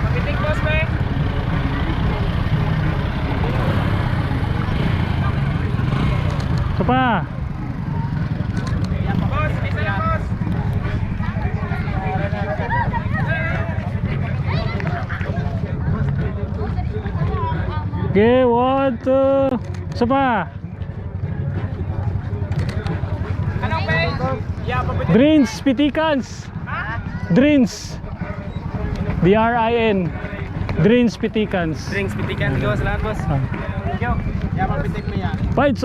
Mabitik boss, be. Ito pa. Boss, isa na boss. Okay, 1, 2. Isa pa. Anong be? Yeah, mabitik. Drins, Pitikans. Drins. D-R-I-N. Drins, Pitikans. Drinks, pitikan. Sige, salamat boss. Thank you. Yeah, mabitik mo yan. Fights.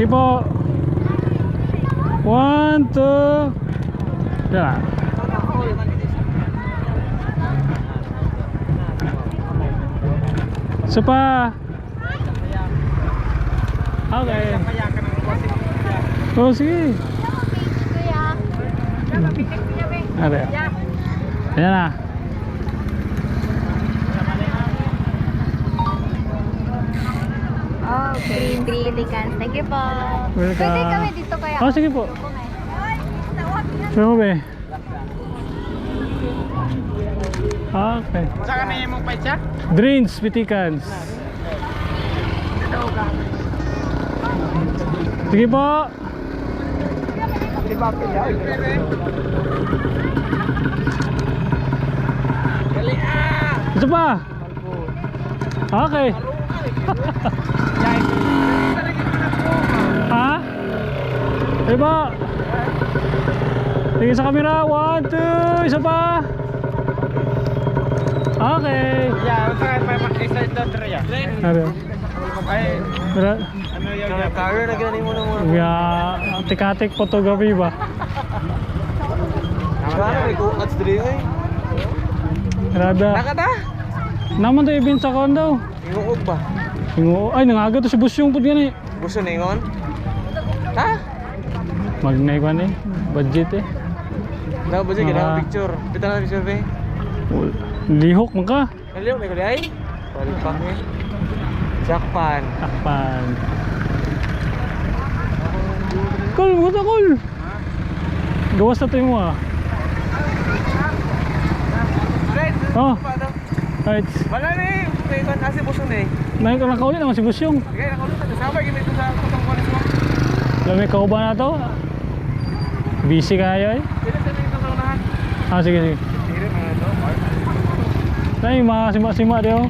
Tipo 1, 2. Ya. Sepa. Okay. Oh, sige. Ada. Ayan na. Okay, Pitikans. Thank you po. Welcome. Pwede kami dito kaya. Oh, sige po. Sige mo, be. Okay. Saan ka na yung mong fight siya? Drins, Pitikans. Sige po. Isa pa. Okay. Ha? Sige po. Tingin sa camera. 1, 2. Isa pa. Okay. Yeah, saan pa mag-isa ito ya? Ano? Ay, Ano? ano yung cover na gano'n mo na muna. Yeah, tikatik photography ba? Ano may kukat dito eh? Rada. Nakata? Naman to event sa kondo. Inuog ba? Ay, nangaga to si Busyong pud gani. Gusto na ingon? Ha? Magnay pa ni budget eh. Daw ba siya ginawa picture? Kita na picture ba? Lihok man ka. Naliw, may kulay? Palipak eh. Jackpan. Takpan. Kol, mo ta kol. Gawas na to mo ah. Oh. Right. Wala na eh. May ikon kasi puso na eh. Nakaulit naman si Busyong. Okay, nakaulit na. Sabay, ginito sa kutong kunis mo. Lamay ka ba na to? Busy kayo eh. Sino sa dito sa unahan? Ah, sige sige. Sige, mga ito. Nay, mga sima-sima diyo.